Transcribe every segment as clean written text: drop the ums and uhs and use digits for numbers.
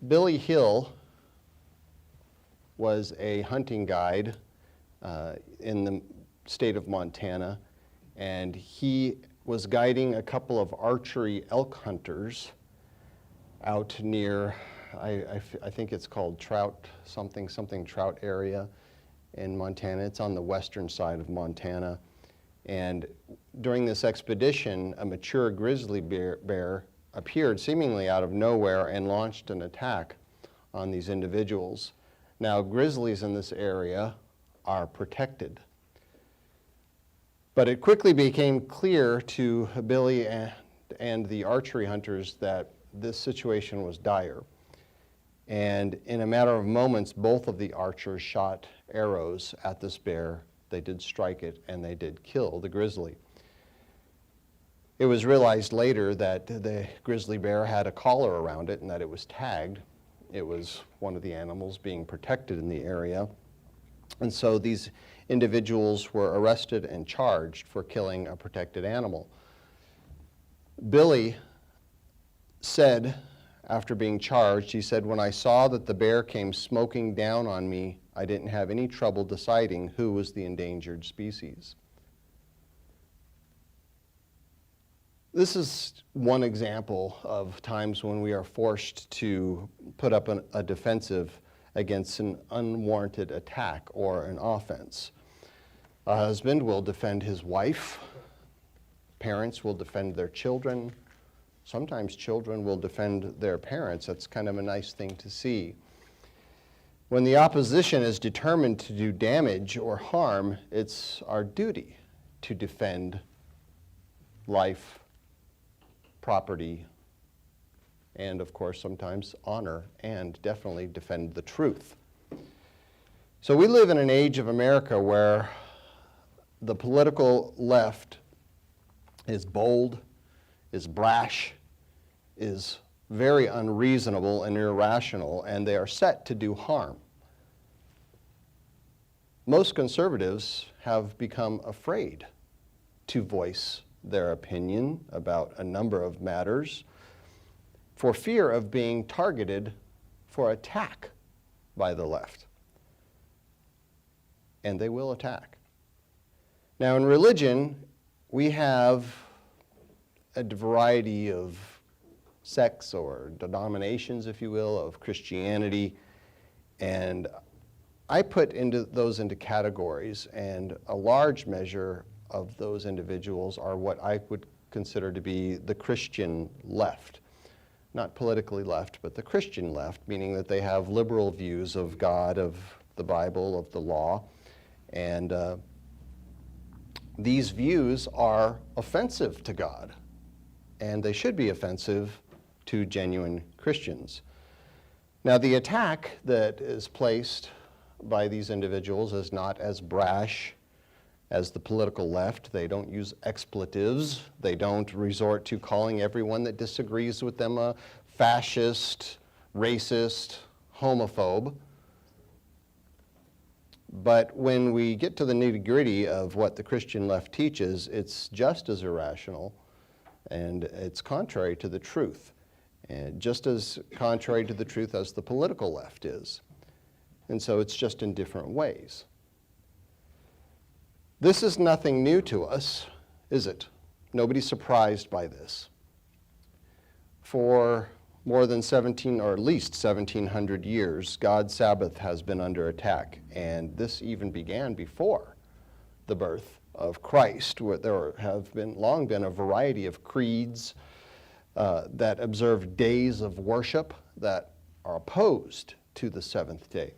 Billy Hill was a hunting guide in the state of Montana, and he was guiding a couple of archery elk hunters out near, I think it's called Trout, something Trout area in Montana. It's on the western side of Montana. And during this expedition, a mature grizzly bear appeared seemingly out of nowhere and launched an attack on these individuals. Now, grizzlies in this area are protected. But it quickly became clear to Billy and the archery hunters that this situation was dire. And in a matter of moments, both of the archers shot arrows at this bear. They did strike it, and they did kill the grizzly. It was realized later that the grizzly bear had a collar around it and that it was tagged. It was one of the animals being protected in the area. And so these individuals were arrested and charged for killing a protected animal. Billy said, after being charged, he said, "When I saw that the bear came smoking down on me, I didn't have any trouble deciding who was the endangered species." This is one example of times when we are forced to put up a defensive against an unwarranted attack or an offense. A husband will defend his wife. Parents will defend their children. Sometimes children will defend their parents. That's kind of a nice thing to see. When the opposition is determined to do damage or harm, it's our duty to defend life, property, and of course sometimes honor, and definitely defend the truth. So we live in an age of America where the political left is bold, is brash, is very unreasonable and irrational, and they are set to do harm. Most conservatives have become afraid to voice their opinion about a number of matters for fear of being targeted for attack by the left. And they will attack. Now, in religion, we have a variety of sects or denominations, if you will, of Christianity, and I put those into categories, and a large measure of those individuals are what I would consider to be the Christian left. Not politically left, but the Christian left, meaning that they have liberal views of God, of the Bible, of the law, and these views are offensive to God, and they should be offensive to genuine Christians. Now, the attack that is placed by these individuals is not as brash as the political left. They don't use expletives. They don't resort to calling everyone that disagrees with them a fascist, racist, homophobe. But when we get to the nitty-gritty of what the Christian left teaches, it's just as irrational, and it's contrary to the truth, and just as contrary to the truth as the political left is. And so it's just in different ways. This is nothing new to us, is it? Nobody's surprised by this. For more than 17, or at least 1,700 years, God's Sabbath has been under attack, and this even began before the birth of Christ, where there have long been a variety of creeds that observe days of worship that are opposed to the seventh day.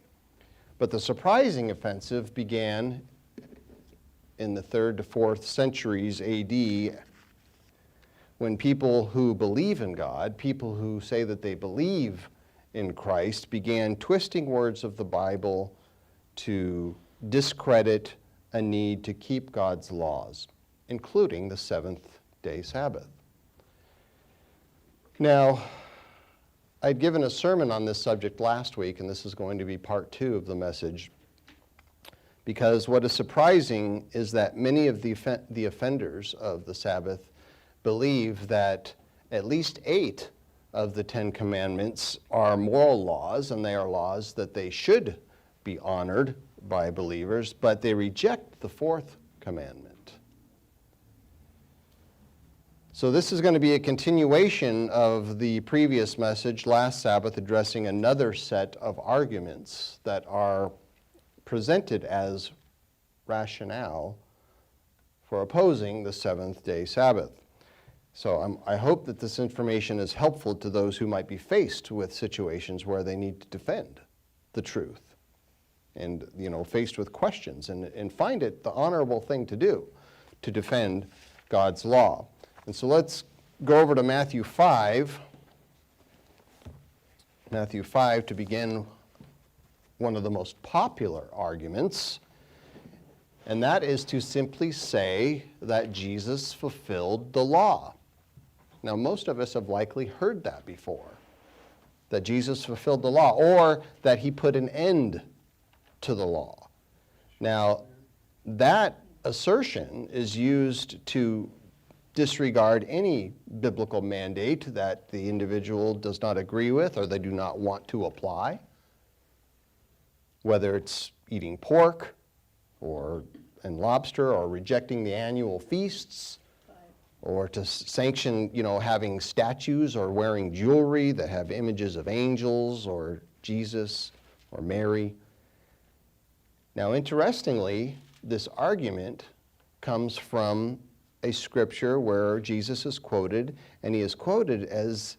But the surprising offensive began in the 3rd to 4th centuries AD, when people who believe in God, people who say that they believe in Christ, began twisting words of the Bible to discredit a need to keep God's laws, including the seventh-day Sabbath. Now, I'd given a sermon on this subject last week, and this is going to be part 2 of the message, because what is surprising is that many of the offenders of the Sabbath believe that at least 8 of the Ten Commandments are moral laws, and they are laws that they should be honored by believers, but they reject the fourth commandment. So this is going to be a continuation of the previous message last Sabbath, addressing another set of arguments that are presented as rationale for opposing the seventh-day Sabbath. So I hope that this information is helpful to those who might be faced with situations where they need to defend the truth and, faced with questions and find it the honorable thing to do, to defend God's law. And so let's go over to Matthew 5. Matthew 5 to begin one of the most popular arguments, and that is to simply say that Jesus fulfilled the law. Now, most of us have likely heard that before, that Jesus fulfilled the law, or that he put an end to the law. Now, that assertion is used to disregard any biblical mandate that the individual does not agree with or they do not want to apply, whether it's eating pork and lobster, or rejecting the annual feasts, or to sanction, having statues or wearing jewelry that have images of angels or Jesus or Mary. Now, interestingly, this argument comes from a scripture where Jesus is quoted, and he is quoted as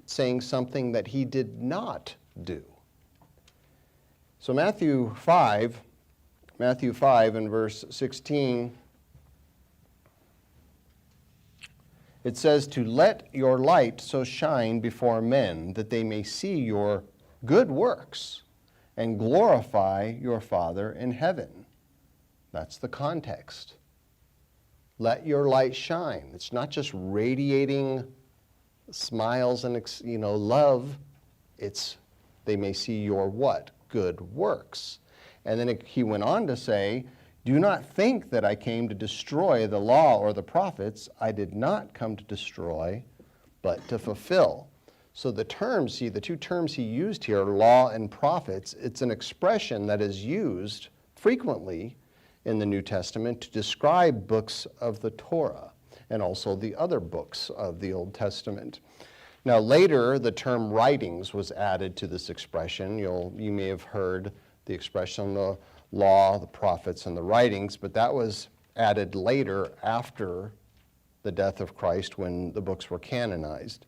saying something that he did not do. So Matthew 5 in verse 16, it says, "To let your light so shine before men that they may see your good works and glorify your Father in heaven." That's the context. Let your light shine. It's not just radiating smiles and love. It's they may see your what? Good works. And then he went on to say, "Do not think that I came to destroy the law or the prophets. I did not come to destroy, but to fulfill." So the two terms he used here, law and prophets, it's an expression that is used frequently in the New Testament to describe books of the Torah and also the other books of the Old Testament. Now later, the term writings was added to this expression. You may have heard the expression the law, the prophets, and the writings, but that was added later after the death of Christ when the books were canonized.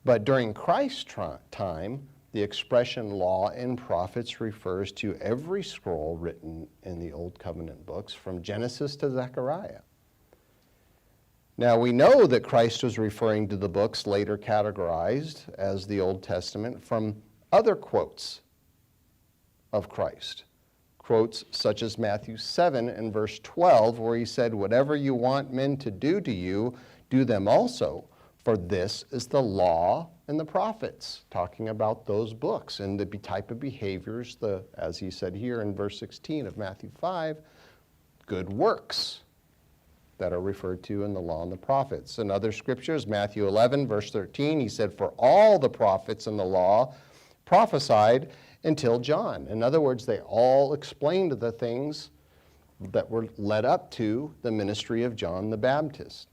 But during Christ's time, the expression law and prophets refers to every scroll written in the Old Covenant books from Genesis to Zechariah. Now we know that Christ was referring to the books later categorized as the Old Testament from other quotes of Christ. Quotes such as Matthew 7 and verse 12, where he said, "Whatever you want men to do to you, do them also, for this is the law and the prophets," talking about those books and the type of behaviors, as he said here in verse 16 of Matthew 5, good works that are referred to in the law and the prophets. In other scriptures, Matthew 11, verse 13, he said, "For all the prophets in the law prophesied until John." In other words, they all explained the things that were led up to the ministry of John the Baptist.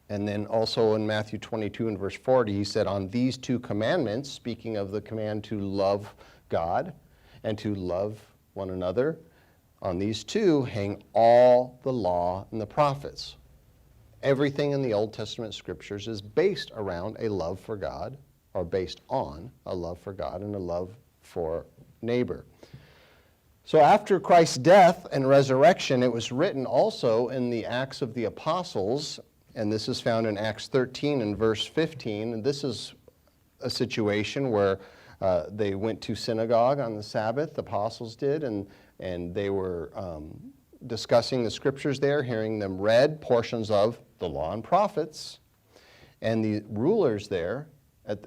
And then also in Matthew 22 and verse 40, he said, "On these two commandments," speaking of the command to love God and to love one another, "on these two hang all the law and the prophets." Everything in the Old Testament scriptures is based around a love for God, or based on a love for God and a love for neighbor. So after Christ's death and resurrection, it was written also in the Acts of the Apostles, and this is found in Acts 13 and verse 15. And this is a situation where they went to synagogue on the Sabbath, the apostles did, and they were discussing the scriptures there, hearing them read, portions of the law and prophets. And the rulers there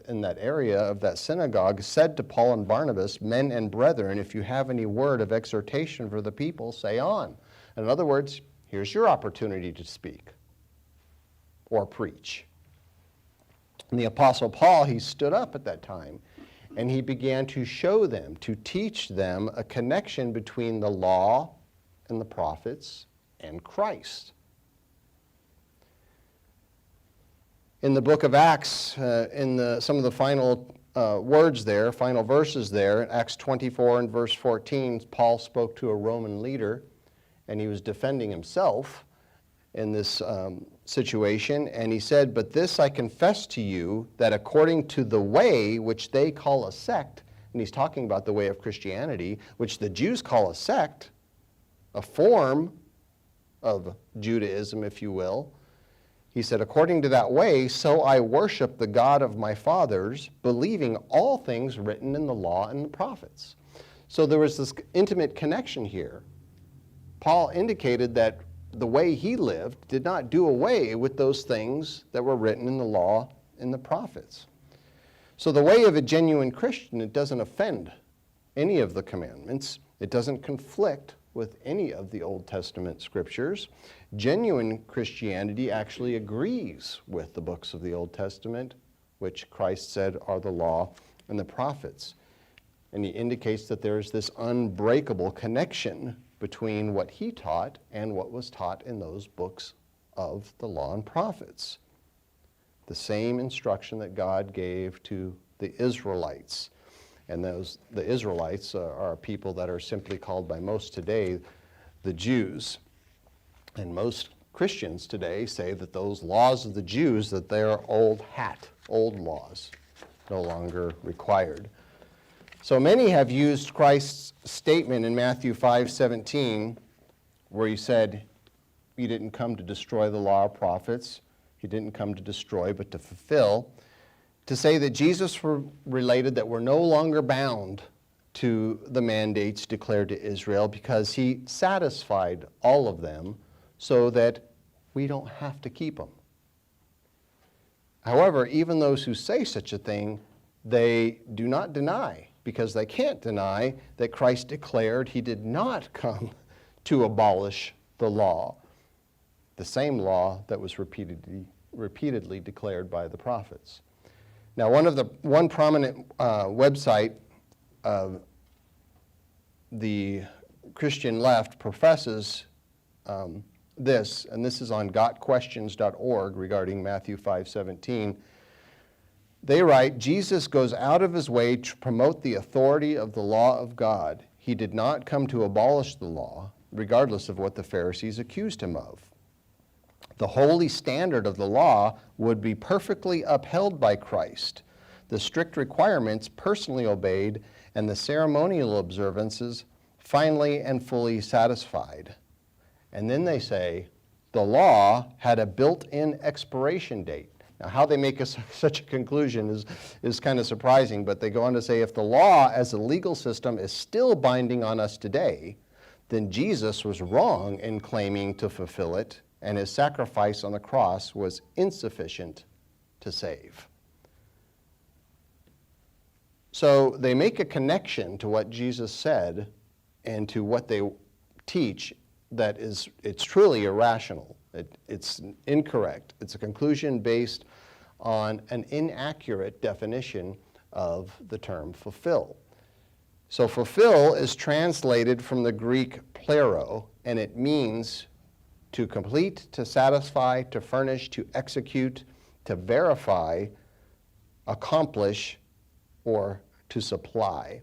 in that area of that synagogue said to Paul and Barnabas, "Men and brethren, if you have any word of exhortation for the people, say on." In other words, here's your opportunity to speak or preach. And the Apostle Paul, he stood up at that time, and he began to show them, to teach them a connection between the law and the prophets and Christ. In the book of Acts, some of the final words there, final verses there, in Acts 24 and verse 14, Paul spoke to a Roman leader, and he was defending himself in this situation, and he said, "But this I confess to you, that according to the way which they call a sect," and he's talking about the way of Christianity, which the Jews call a sect, a form of Judaism, if you will. He said, "According to that way, so I worship the God of my fathers, believing all things written in the law and the prophets." So there was this intimate connection here. Paul indicated that the way he lived did not do away with those things that were written in the law and the prophets. So the way of a genuine Christian, it doesn't offend any of the commandments. It doesn't conflict with any of the Old Testament scriptures. Genuine Christianity actually agrees with the books of the Old Testament, which Christ said are the law and the prophets. And he indicates that there is this unbreakable connection between what he taught and what was taught in those books of the law and prophets. The same instruction that God gave to the Israelites. And the Israelites are people that are simply called by most today the Jews. And most Christians today say that those laws of the Jews, that they're old laws, no longer required. So many have used Christ's statement in Matthew 5:17, where he said, "He didn't come to destroy the law or prophets. He didn't come to destroy, but to fulfill," to say that Jesus related that we're no longer bound to the mandates declared to Israel because he satisfied all of them so that we don't have to keep them. However, even those who say such a thing, they do not deny, because they can't deny that Christ declared he did not come to abolish the law, the same law that was repeatedly declared by the prophets. Now, one prominent website of the Christian left professes this, and this is on gotquestions.org regarding Matthew 5:17. They write, "Jesus goes out of his way to promote the authority of the law of God. He did not come to abolish the law, regardless of what the Pharisees accused him of. The holy standard of the law would be perfectly upheld by Christ, the strict requirements personally obeyed, and the ceremonial observances finally and fully satisfied." And then they say, the law had a built-in expiration date. Now, how they make such a conclusion is kind of surprising, but they go on to say, if the law as a legal system is still binding on us today, then Jesus was wrong in claiming to fulfill it, and his sacrifice on the cross was insufficient to save. So they make a connection to what Jesus said and to what they teach that it's truly irrational. It's incorrect. It's a conclusion based on an inaccurate definition of the term fulfill. So fulfill is translated from the Greek plero, and it means to complete, to satisfy, to furnish, to execute, to verify, accomplish, or to supply.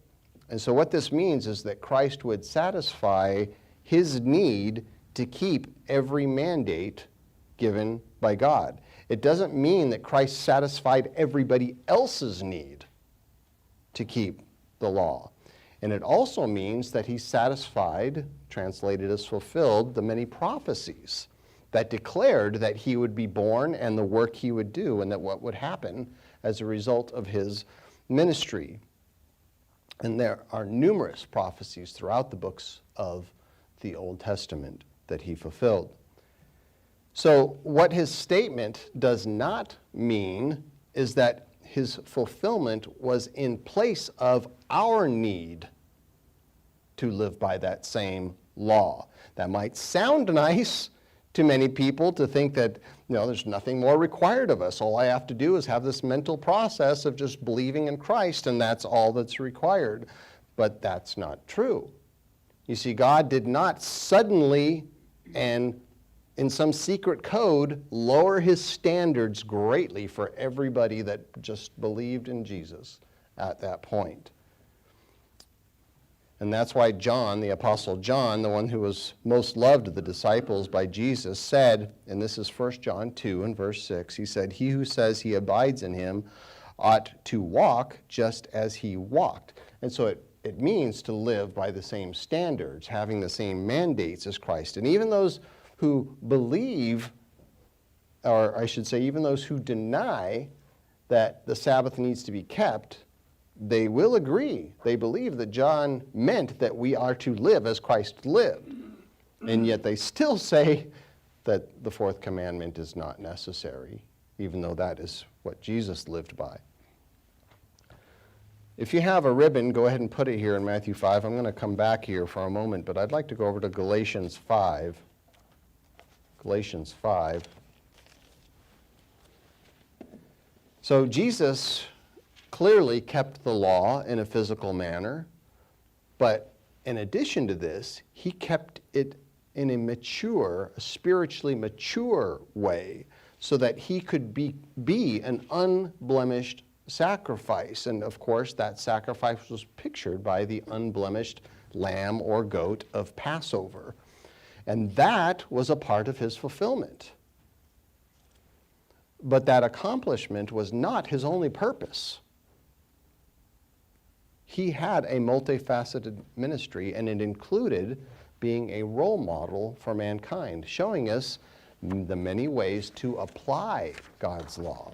And so what this means is that Christ would satisfy his need to keep every mandate given by God. It doesn't mean that Christ satisfied everybody else's need to keep the law. And it also means that he satisfied, translated as fulfilled, the many prophecies that declared that he would be born and the work he would do and that what would happen as a result of his ministry. And there are numerous prophecies throughout the books of the Old Testament that he fulfilled. So what his statement does not mean is that his fulfillment was in place of our need to live by that same law. That might sound nice to many people to think that, there's nothing more required of us. All I have to do is have this mental process of just believing in Christ, and that's all that's required. But that's not true. You see, God did not suddenly and in some secret code lower his standards greatly for everybody that just believed in Jesus at that point. And that's why John, the Apostle John, the one who was most loved of the disciples by Jesus, said, and this is 1 John 2 and verse 6, he said, "He who says he abides in him ought to walk just as he walked." And so it means to live by the same standards, having the same mandates as Christ. And even those who believe, or I should say even those who deny that the Sabbath needs to be kept, they will agree. They believe that John meant that we are to live as Christ lived. And yet they still say that the fourth commandment is not necessary, even though that is what Jesus lived by. If you have a ribbon, go ahead and put it here in Matthew 5. I'm going to come back here for a moment, but I'd like to go over to Galatians 5. Galatians 5. So Jesus clearly kept the law in a physical manner, but in addition to this, he kept it in a spiritually mature way, so that he could be an unblemished sacrifice. And of course, that sacrifice was pictured by the unblemished lamb or goat of Passover. And that was a part of his fulfillment. But that accomplishment was not his only purpose. He had a multifaceted ministry, and it included being a role model for mankind, showing us the many ways to apply God's law.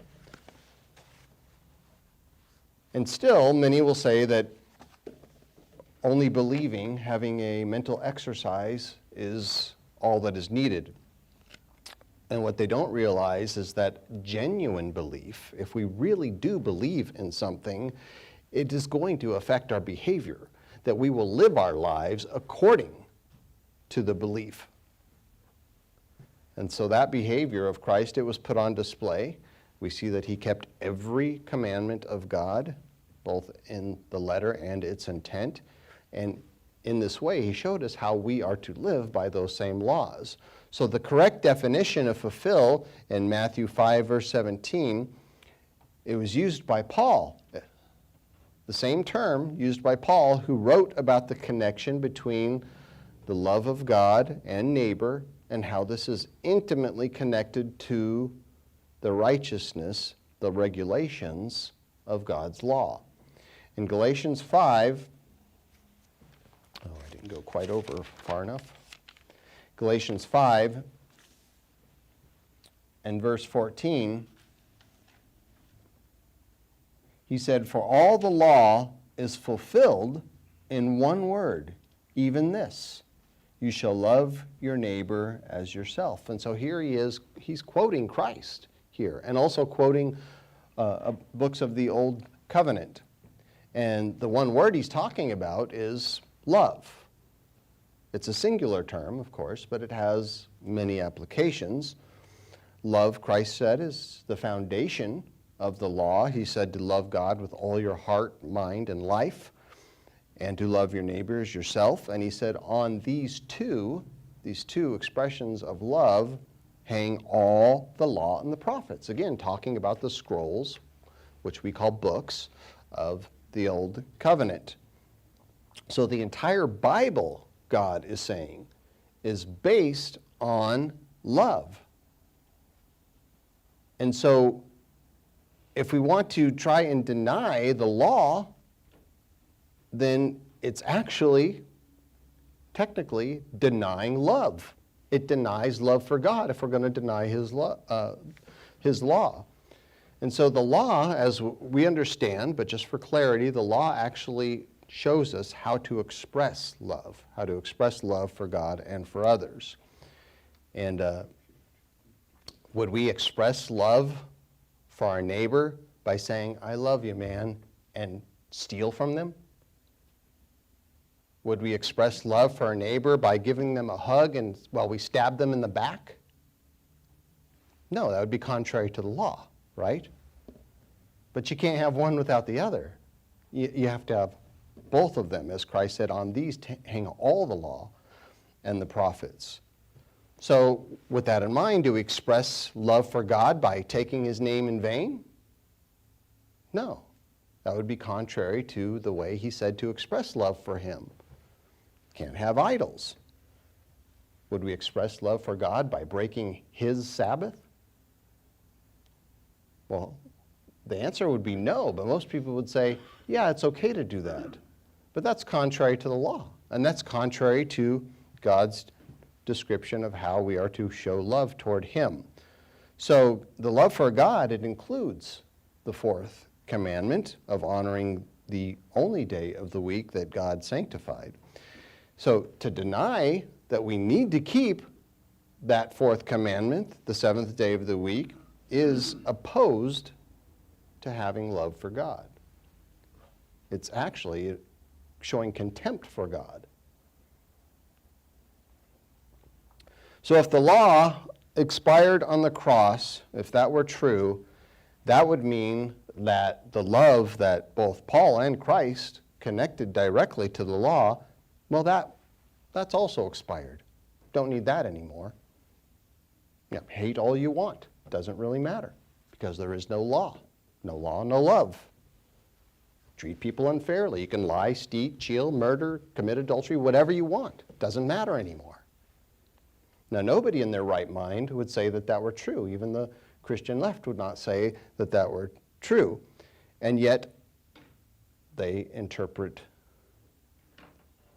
And still, many will say that only believing, having a mental exercise, is all that is needed. And what they don't realize is that genuine belief, if we really do believe in something, it is going to affect our behavior, that we will live our lives according to the belief. And so that behavior of Christ, it was put on display. We see that he kept every commandment of God, both in the letter and its intent. And in this way, he showed us how we are to live by those same laws. So the correct definition of fulfill in Matthew 5, verse 17, it was used by Paul. The same term used by Paul, who wrote about the connection between the love of God and neighbor, and how this is intimately connected to the righteousness, the regulations of God's law. In Galatians 5, I didn't go quite over far enough. Galatians 5 and verse 14, he said, "For all the law is fulfilled in one word, even this, you shall love your neighbor as yourself." And so here he's quoting Christ here, and also quoting books of the Old Covenant. And the one word he's talking about is love. It's a singular term, of course, but it has many applications. Love, Christ said, is the foundation of the law. He said to love God with all your heart, mind, and life, and to love your neighbor as yourself. And he said on these two expressions of love hang all the law and the prophets. Again, talking about the scrolls, which we call books, of the Old Covenant. So the entire Bible, God is saying, is based on love. And so if we want to try and deny the law, then it's actually, technically, denying love. It denies love for God if we're going to deny his law. And so the law, as we understand, but just for clarity, the law actually shows us how to express love for God and for others. And would we express love for our neighbor by saying, "I love you, man," and steal from them? Would we express love for our neighbor by giving them a hug and while we stab them in the back? No, that would be contrary to the law, right? But you can't have one without the other. You have to have both of them. As Christ said, on these hang all the law and the prophets. So with that in mind, do we express love for God by taking his name in vain? No. That would be contrary to the way he said to express love for him. Can't have idols. Would we express love for God by breaking his Sabbath? Well, the answer would be no, but most people would say, yeah, it's okay to do that. But that's contrary to the law, and that's contrary to God's description of how we are to show love toward him. So the love for God, it includes the fourth commandment of honoring the only day of the week that God sanctified. So to deny that we need to keep that fourth commandment, the seventh day of the week, is opposed to having love for God. It's actually showing contempt for God. So if the law expired on the cross, if that were true, that would mean that the love that both Paul and Christ connected directly to the law, well, that's also expired. Don't need that anymore. Yeah, hate all you want. Doesn't really matter because there is no law. No law, no love. Treat people unfairly. You can lie, steal, murder, commit adultery, whatever you want. Doesn't matter anymore. Now, nobody in their right mind would say that that were true. Even the Christian left would not say that that were true. And yet, they interpret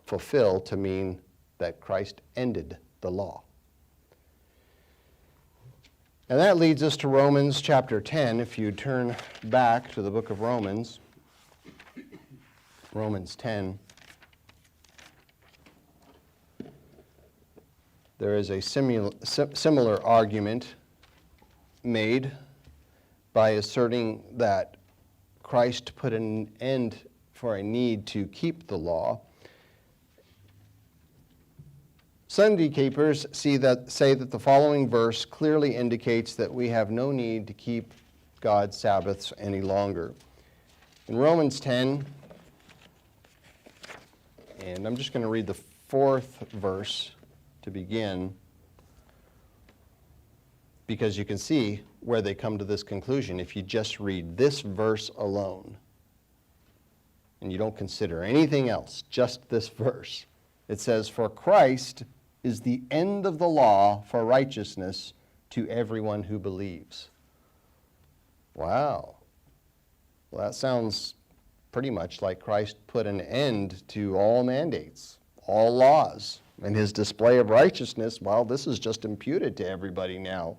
fulfill to mean that Christ ended the law. And that leads us to Romans chapter 10. If you turn back to the book of Romans, Romans 10. There is a similar argument made by asserting that Christ put an end for a need to keep the law. Sunday keepers say that the following verse clearly indicates that we have no need to keep God's Sabbaths any longer. In Romans 10, and I'm just going to read the 4th verse to begin, because you can see where they come to this conclusion if you just read this verse alone and you don't consider anything else, just this verse. It says, "For Christ is the end of the law for righteousness to everyone who believes." Wow. Well, that sounds pretty much like Christ put an end to all mandates, all laws, and his display of righteousness. Well, this is just imputed to everybody now,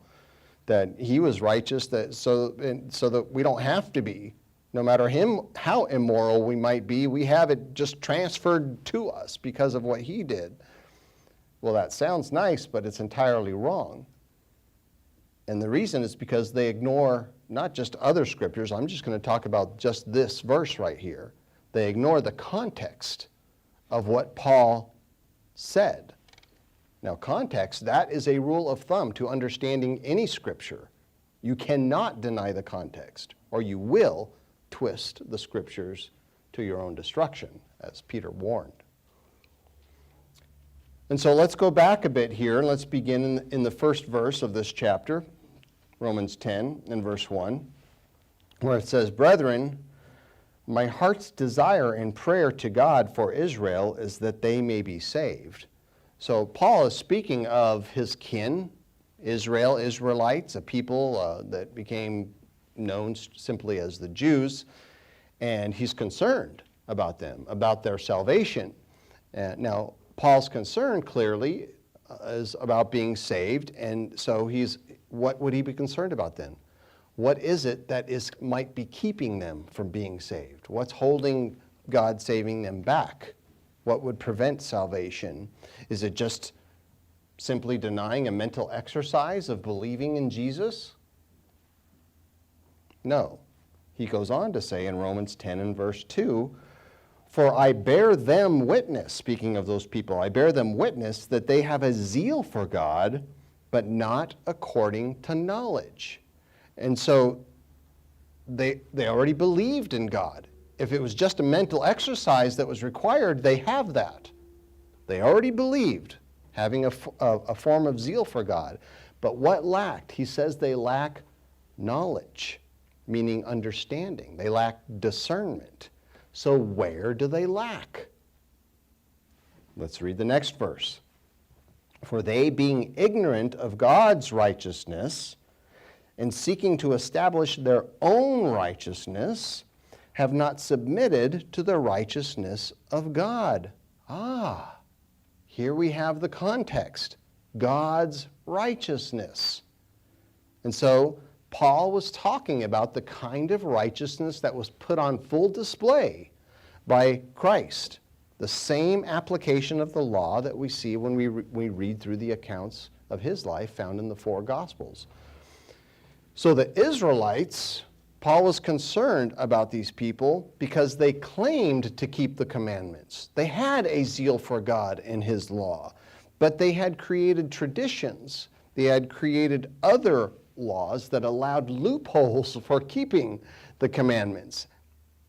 that he was righteous, so that we don't have to be. No matter how immoral we might be, we have it just transferred to us because of what he did. Well, that sounds nice, but it's entirely wrong. And the reason is because they ignore not just other scriptures. I'm just going to talk about just this verse right here. They ignore the context of what Paul said. Now, context, that is a rule of thumb to understanding any scripture. You cannot deny the context, or you will twist the scriptures to your own destruction, as Peter warned. And so let's go back a bit here, and let's begin in the first verse of this chapter, Romans 10 and verse 1, where it says, "Brethren, my heart's desire and prayer to God for Israel is that they may be saved." So Paul is speaking of his kin, Israel, Israelites, a people that became known simply as the Jews, and he's concerned about them, about their salvation. Now, Paul's concern clearly is about being saved, and so what would he be concerned about then? What is it that might be keeping them from being saved? What's holding God saving them back? What would prevent salvation? Is it just simply denying a mental exercise of believing in Jesus? No. He goes on to say in Romans 10 and verse 2, "For I bear them witness," speaking of those people, "I bear them witness that they have a zeal for God, but not according to knowledge. And so they already believed in God. If it was just a mental exercise that was required, they have that. They already believed, having a form of zeal for God. But what lacked? He says they lack knowledge, meaning understanding. They lack discernment. So where do they lack? Let's read the next verse. For they, being ignorant of God's righteousness and seeking to establish their own righteousness, have not submitted to the righteousness of God. Here we have the context. God's righteousness. And so Paul was talking about the kind of righteousness that was put on full display by Christ. The same application of the law that we see when we read through the accounts of his life found in the four Gospels. So the Israelites, Paul was concerned about these people because they claimed to keep the commandments. They had a zeal for God and his law, but they had created traditions. They had created other laws that allowed loopholes for keeping the commandments,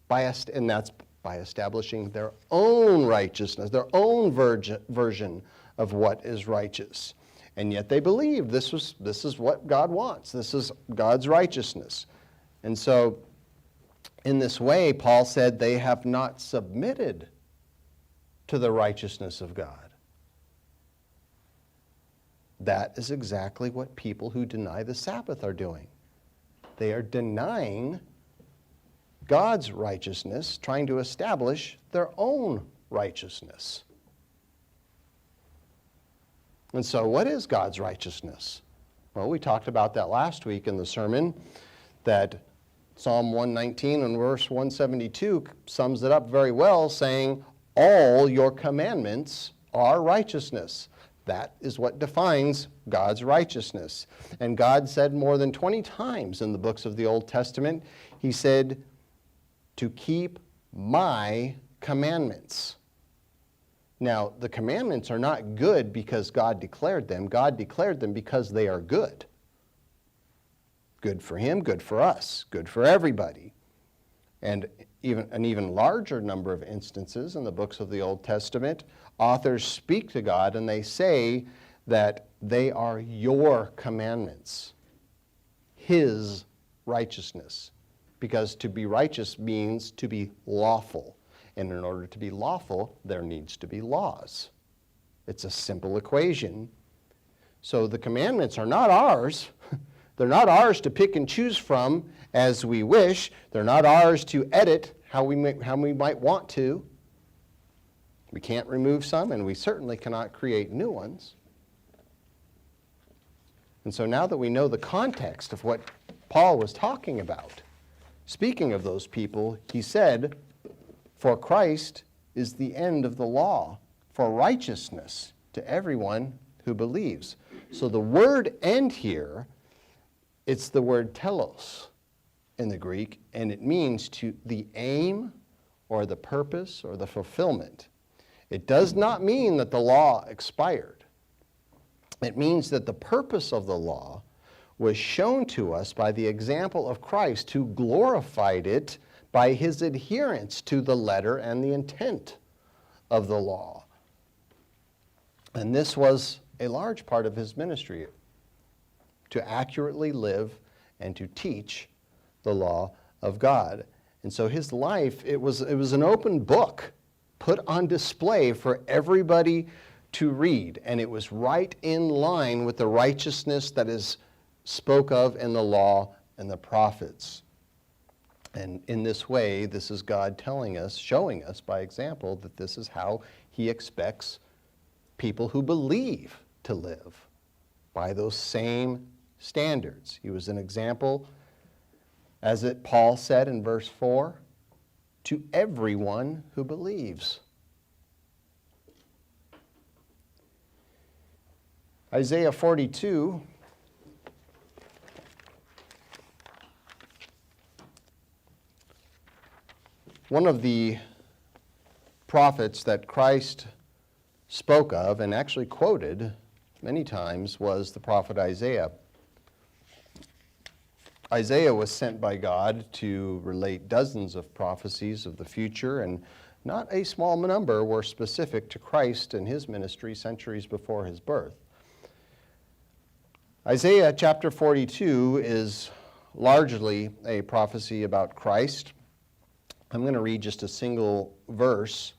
and that's by establishing their own righteousness, their own version of what is righteous. And yet they believed this is what God wants. This is God's righteousness. And so in this way, Paul said they have not submitted to the righteousness of God. That is exactly what people who deny the Sabbath are doing. They are denying God's righteousness, trying to establish their own righteousness. And so what is God's righteousness? Well, we talked about that last week in the sermon, that Psalm 119 and verse 172 sums it up very well, saying, all your commandments are righteousness. That is what defines God's righteousness. And God said more than 20 times in the books of the Old Testament, he said, to keep my commandments. Now, the commandments are not good because God declared them. God declared them because they are good. Good for him, good for us, good for everybody. And an even larger number of instances in the books of the Old Testament, authors speak to God and they say that they are your commandments, his righteousness. Because to be righteous means to be lawful. And in order to be lawful, there needs to be laws. It's a simple equation. So the commandments are not ours. They're not ours to pick and choose from as we wish. They're not ours to edit how we might want to. We can't remove some, and we certainly cannot create new ones. And so now that we know the context of what Paul was talking about, speaking of those people, he said, for Christ is the end of the law, for righteousness to everyone who believes. So the word end here, it's the word telos in the Greek, and it means to the aim or the purpose or the fulfillment. It does not mean that the law expired. It means that the purpose of the law was shown to us by the example of Christ, who glorified it by his adherence to the letter and the intent of the law. And this was a large part of his ministry, to accurately live and to teach the law of God. And so his life, it was an open book put on display for everybody to read, and it was right in line with the righteousness that is spoke of in the law and the prophets. And in this way, this is God telling us, showing us by example, that this is how he expects people who believe to live, by those same standards. He was an example, as Paul said in verse 4, to everyone who believes. Isaiah 42, one of the prophets that Christ spoke of and actually quoted many times, was the prophet Isaiah. Isaiah was sent by God to relate dozens of prophecies of the future, and not a small number were specific to Christ and his ministry centuries before his birth. Isaiah chapter 42 is largely a prophecy about Christ. I'm going to read just a single verse,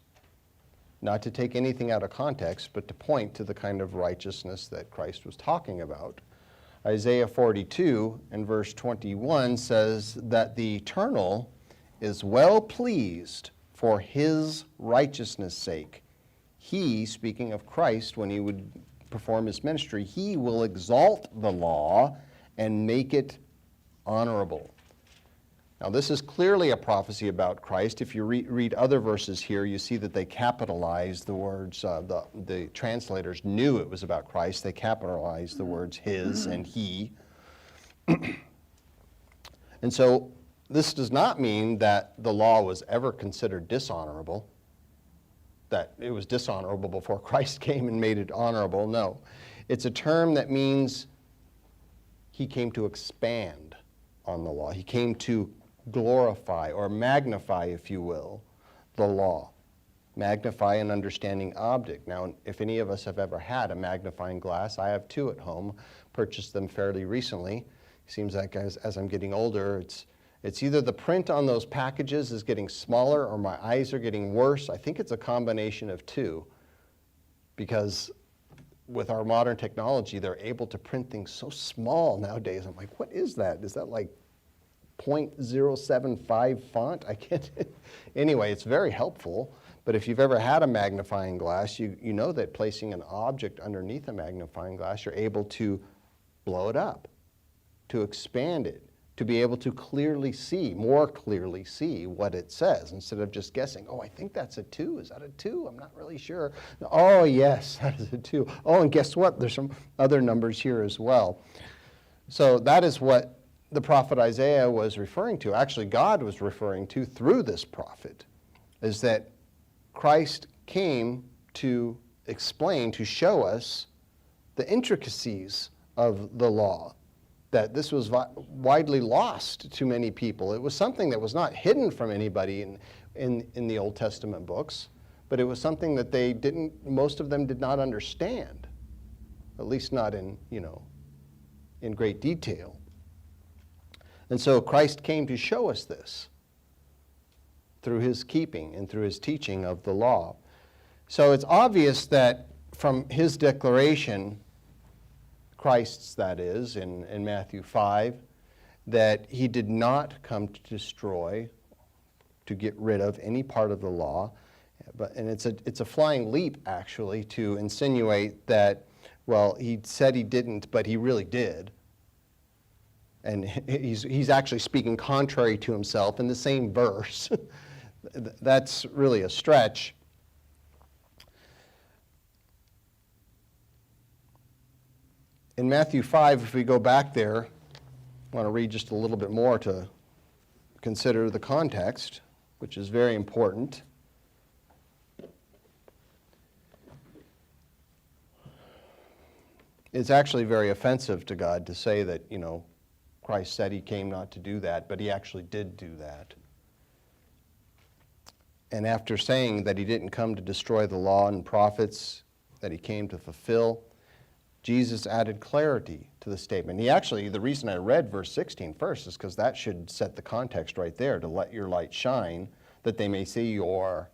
not to take anything out of context, but to point to the kind of righteousness that Christ was talking about. Isaiah 42 and verse 21 says that the Eternal is well pleased for his righteousness' sake. He, speaking of Christ, when he would perform his ministry, he will exalt the law and make it honorable. Now, this is clearly a prophecy about Christ. If you read other verses here, you see that they capitalize the words. The translators knew it was about Christ. They capitalized the words his and he. And so this does not mean that the law was ever considered dishonorable, that it was dishonorable before Christ came and made it honorable. No. It's a term that means he came to expand on the law. He came to glorify or magnify, if you will, the law. Magnify an understanding object. Now, if any of us have ever had a magnifying glass, I have two at home, purchased them fairly recently. Seems like as I'm getting older, it's either the print on those packages is getting smaller or my eyes are getting worse. I think it's a combination of two, because with our modern technology, they're able to print things so small nowadays. I'm like, what is that? Is that like 0.075 font? I can't. Anyway, it's very helpful. But if you've ever had a magnifying glass, you know that placing an object underneath a magnifying glass, you're able to blow it up, to expand it, to be able to more clearly see what it says, instead of just guessing, oh, I think that's a 2. Is that a 2? I'm not really sure. Oh, yes, that is a 2. Oh, and guess what? There's some other numbers here as well. So that is what the prophet Isaiah was referring to. Actually, God was referring to through this prophet, is that Christ came to explain, to show us the intricacies of the law, that this was widely lost to many people. It was something that was not hidden from anybody in the Old Testament books, but it was something that most of them did not understand, at least not in great detail. And so Christ came to show us this through his keeping and through his teaching of the law. So it's obvious that from his declaration, Christ's that is, in Matthew 5, that he did not come to destroy, to get rid of any part of the law. And it's a flying leap, actually, to insinuate that, well, he said he didn't, but he really did. And he's actually speaking contrary to himself in the same verse. That's really a stretch. In Matthew 5, if we go back there, I want to read just a little bit more to consider the context, which is very important. It's actually very offensive to God to say that, Christ said he came not to do that, but he actually did do that. And after saying that he didn't come to destroy the law and prophets, that he came to fulfill, Jesus added clarity to the statement. The reason I read verse 16 first is because that should set the context right there, to let your light shine, that they may see your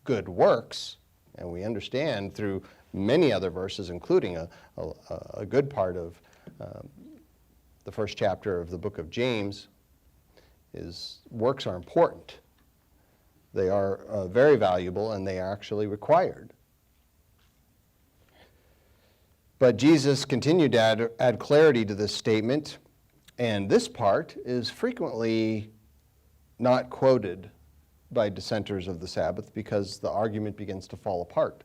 good works. And we understand through many other verses, including a good part of the first chapter of the book of James, is works are important. They are very valuable, and they are actually required. But Jesus continued to add clarity to this statement, and this part is frequently not quoted by dissenters of the Sabbath because the argument begins to fall apart.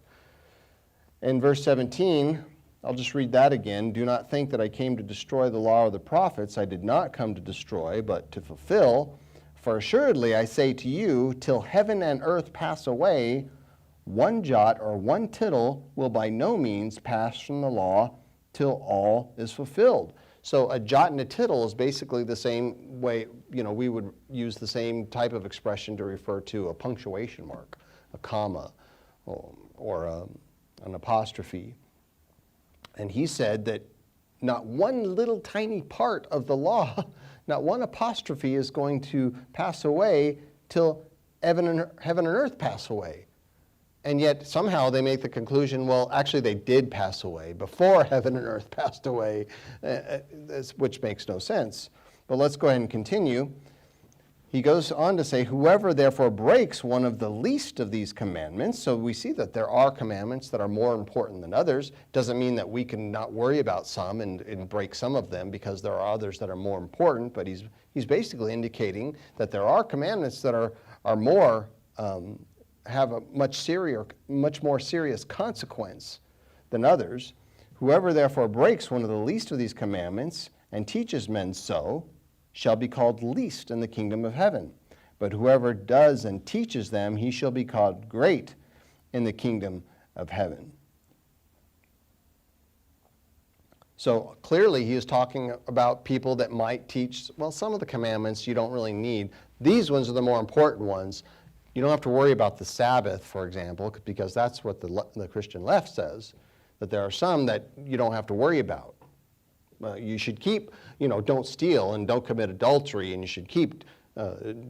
In verse 17, I'll just read that again. Do not think that I came to destroy the law or the prophets. I did not come to destroy, but to fulfill. For assuredly I say to you, till heaven and earth pass away, one jot or one tittle will by no means pass from the law till all is fulfilled. So a jot and a tittle is basically the same way, we would use the same type of expression to refer to a punctuation mark, a comma, or an apostrophe. And he said that not one little tiny part of the law, not one apostrophe is going to pass away till heaven and earth pass away. And yet somehow they make the conclusion, well, actually they did pass away before heaven and earth passed away, which makes no sense. But let's go ahead and continue. He goes on to say, whoever therefore breaks one of the least of these commandments, so we see that there are commandments that are more important than others. Doesn't mean that we can not worry about some and break some of them because there are others that are more important, but he's basically indicating that there are commandments that are more, have a much more serious consequence than others. Whoever therefore breaks one of the least of these commandments and teaches men so shall be called least in the kingdom of heaven. But whoever does and teaches them, he shall be called great in the kingdom of heaven. So clearly he is talking about people that might teach, well, some of the commandments you don't really need. These ones are the more important ones. You don't have to worry about the Sabbath, for example, because that's what the Christian left says, that there are some that you don't have to worry about. You should keep, don't steal and don't commit adultery, and you should keep,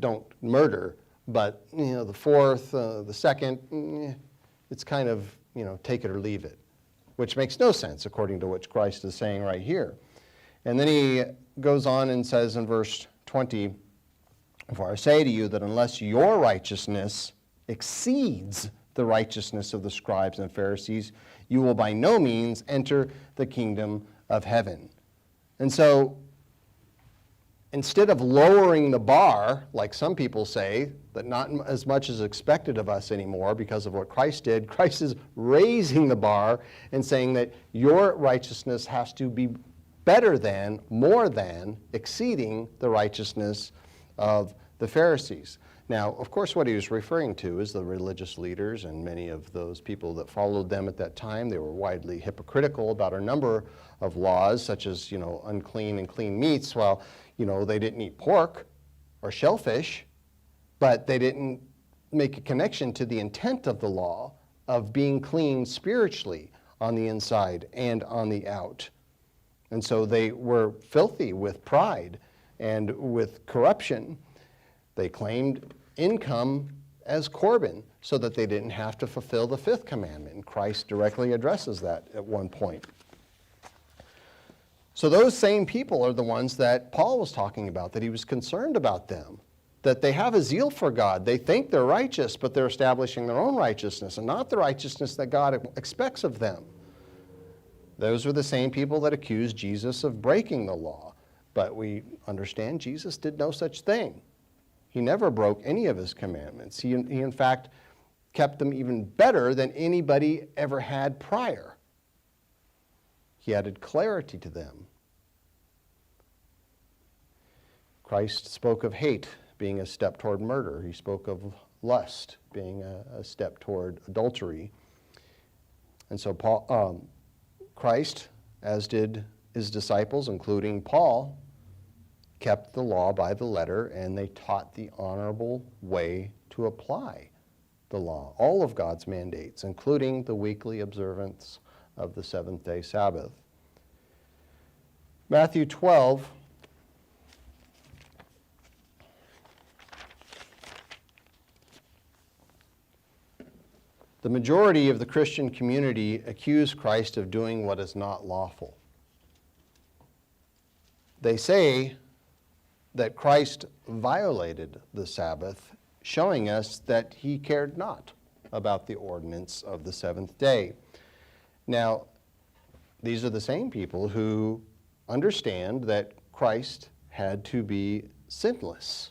don't murder. But, the fourth, the second, it's kind of, take it or leave it, which makes no sense according to what Christ is saying right here. And then he goes on and says in verse 20, for I say to you that unless your righteousness exceeds the righteousness of the scribes and Pharisees, you will by no means enter the kingdom of heaven. And so, instead of lowering the bar, like some people say, that not as much is expected of us anymore because of what Christ did, Christ is raising the bar and saying that your righteousness has to be better than, more than, exceeding the righteousness of the Pharisees. Now, of course, what he was referring to is the religious leaders and many of those people that followed them at that time. They were widely hypocritical about a number of laws, such as, unclean and clean meats. Well, they didn't eat pork or shellfish, but they didn't make a connection to the intent of the law of being clean spiritually on the inside and on the out. And so they were filthy with pride and with corruption. They claimed income as Corban so that they didn't have to fulfill the fifth commandment. And Christ directly addresses that at one point. So those same people are the ones that Paul was talking about, that he was concerned about them, that they have a zeal for God. They think they're righteous, but they're establishing their own righteousness and not the righteousness that God expects of them. Those are the same people that accused Jesus of breaking the law. But we understand Jesus did no such thing. He never broke any of his commandments. He in fact kept them even better than anybody ever had prior. He added clarity to them. Christ spoke of hate being a step toward murder. He spoke of lust being a step toward adultery. And so Christ, as did his disciples, including Paul, kept the law by the letter, and they taught the honorable way to apply the law, all of God's mandates, including the weekly observance of the seventh-day Sabbath. Matthew 12, the majority of the Christian community accuse Christ of doing what is not lawful. They say that Christ violated the Sabbath, showing us that he cared not about the ordinance of the seventh day. Now, these are the same people who understand that Christ had to be sinless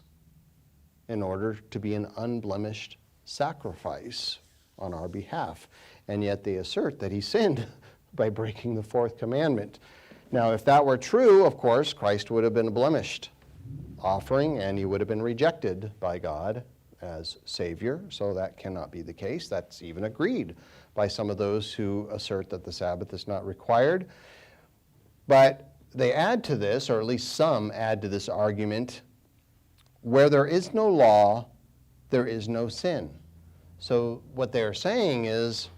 in order to be an unblemished sacrifice on our behalf. And yet they assert that he sinned by breaking the fourth commandment. Now, if that were true, of course, Christ would have been a blemished offering, and he would have been rejected by God as Savior, so that cannot be the case. That's even agreed by some of those who assert that the Sabbath is not required. But they add to this, or at least some add to this argument, where there is no law, there is no sin. So what they're saying is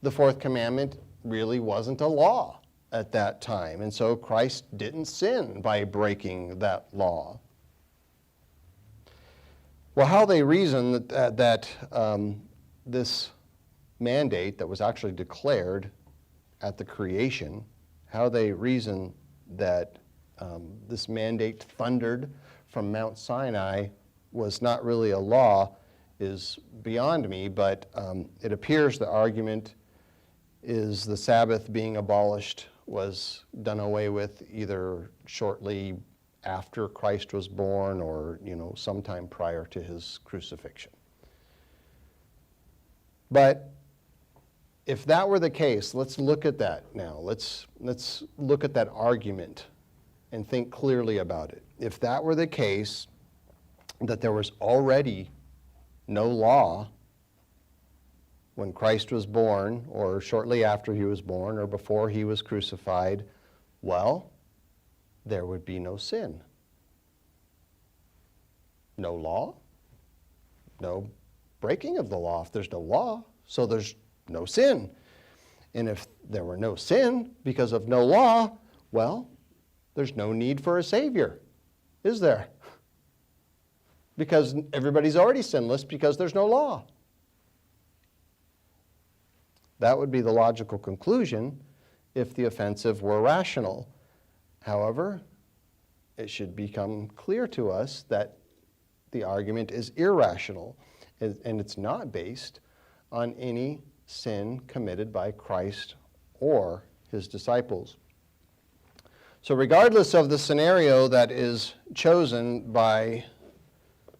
the fourth commandment really wasn't a law at that time, and so Christ didn't sin by breaking that law. Well, how they reason that this mandate that was actually declared at the creation, how they reason that this mandate thundered from Mount Sinai was not really a law is beyond me, but it appears the argument is the Sabbath being abolished was done away with either shortly after Christ was born or, sometime prior to his crucifixion. But if that were the case, let's look at that now. Let's look at that argument and think clearly about it. If that were the case, that there was already no law when Christ was born, or shortly after he was born, or before he was crucified, well, there would be no sin. No law, no breaking of the law. If there's no law, so there's no sin. And if there were no sin because of no law, well, there's no need for a Savior, is there? Because everybody's already sinless because there's no law. That would be the logical conclusion if the offensive were rational. However, it should become clear to us that the argument is irrational, and it's not based on any sin committed by Christ or his disciples. So regardless of the scenario that is chosen by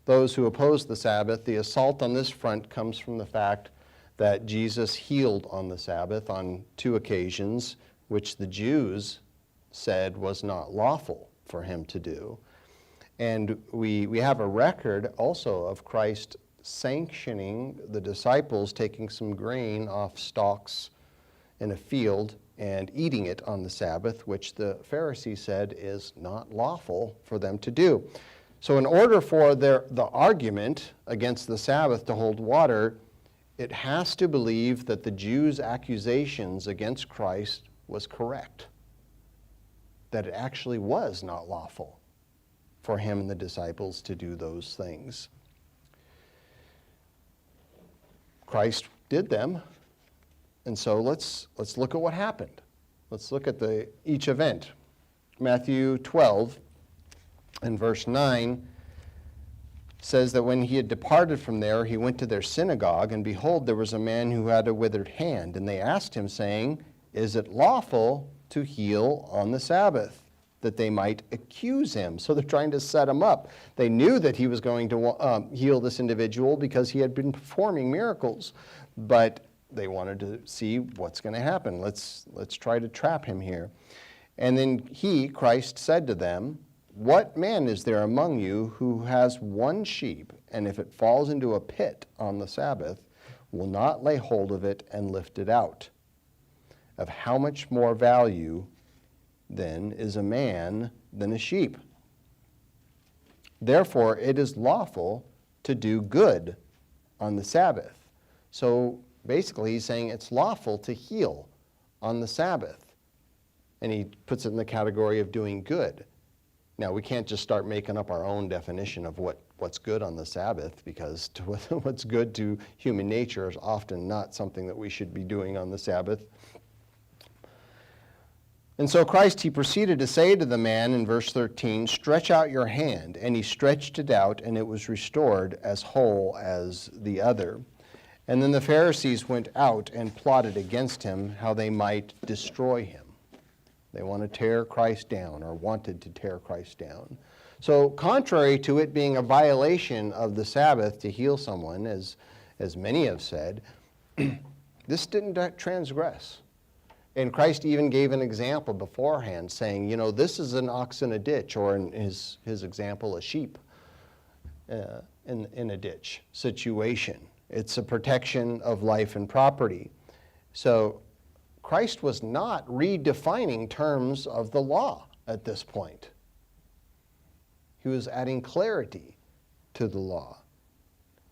those who oppose the Sabbath, the assault on this front comes from the fact that Jesus healed on the Sabbath on 2 occasions, which the Jews said was not lawful for him to do. And we have a record also of Christ sanctioning the disciples taking some grain off stalks in a field and eating it on the Sabbath, which the Pharisees said is not lawful for them to do. So in order for the argument against the Sabbath to hold water, it has to believe that the Jews' accusations against Christ was correct, that it actually was not lawful for him and the disciples to do those things. Christ did them, and so let's look at what happened. Let's look at each event. Matthew 12 and verse 9 says that when he had departed from there, he went to their synagogue, and behold, there was a man who had a withered hand. And they asked him, saying, "Is it lawful to heal on the Sabbath?" That they might accuse him. So they're trying to set him up. They knew that he was going to heal this individual because he had been performing miracles, but they wanted to see what's going to happen. Let's try to trap him here. And then Christ, said to them, "What man is there among you who has one sheep, and if it falls into a pit on the Sabbath, will not lay hold of it and lift it out? Of how much more value then is a man than a sheep? Therefore it is lawful to do good on the Sabbath." So basically he's saying it's lawful to heal on the Sabbath. And he puts it in the category of doing good. Now, we can't just start making up our own definition of what's good on the Sabbath, because what's good to human nature is often not something that we should be doing on the Sabbath. And so Christ, he proceeded to say to the man in verse 13, "Stretch out your hand." And he stretched it out, and it was restored as whole as the other. And then the Pharisees went out and plotted against him how they might destroy him. They want to tear Christ down, or wanted to tear Christ down. So contrary to it being a violation of the Sabbath to heal someone, as many have said, this didn't transgress. And Christ even gave an example beforehand, saying, this is an ox in a ditch, or in his example, a sheep. in a ditch situation. It's a protection of life and property. So Christ was not redefining terms of the law at this point. He was adding clarity to the law.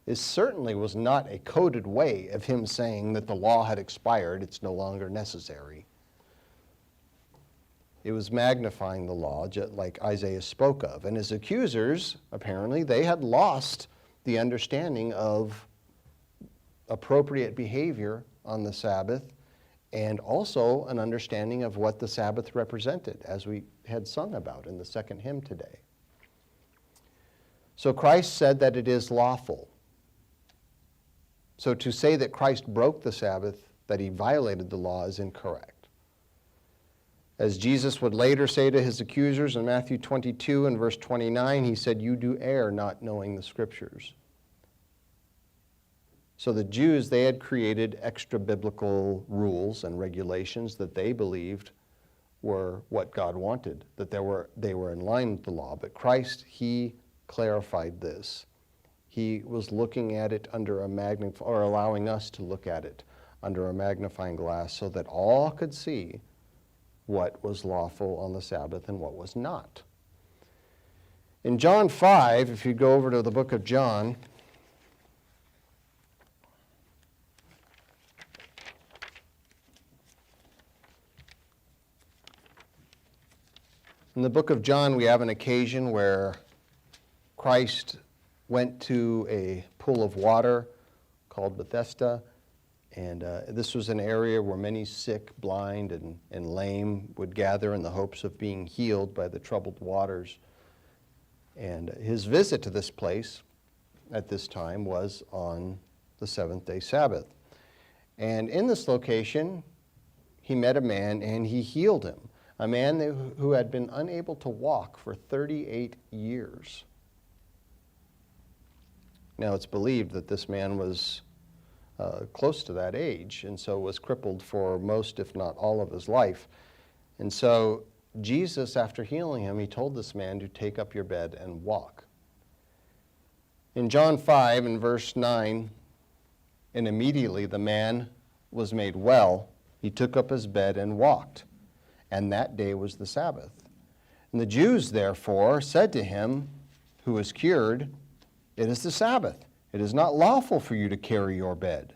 It certainly was not a coded way of him saying that the law had expired, it's no longer necessary. It was magnifying the law, just like Isaiah spoke of. And his accusers, apparently, they had lost the understanding of appropriate behavior on the Sabbath, and also an understanding of what the Sabbath represented, as we had sung about in the second hymn today. So Christ said that it is lawful. So to say that Christ broke the Sabbath, that he violated the law, is incorrect. As Jesus would later say to his accusers in Matthew 22 and verse 29, he said, "You do err, not knowing the Scriptures." So the Jews, they had created extra biblical rules and regulations that they believed were what God wanted, that they were in line with the law. But Christ, he clarified this. He was looking at it under a or allowing us to look at it under a magnifying glass so that all could see what was lawful on the Sabbath and what was not. In John 5, if you go over to the book of John, in the book of John, we have an occasion where Christ went to a pool of water called Bethesda, and this was an area where many sick, blind, and lame would gather in the hopes of being healed by the troubled waters. And his visit to this place at this time was on the seventh-day Sabbath. And in this location, he met a man and he healed him, a man who had been unable to walk for 38 years. Now, it's believed that this man was close to that age, and so was crippled for most, if not all, of his life. And so Jesus, after healing him, he told this man to take up your bed and walk. In John 5, in verse 9, and immediately the man was made well. He took up his bed and walked, and that day was the Sabbath. And the Jews, therefore, said to him, who was cured, "It is the Sabbath. It is not lawful for you to carry your bed."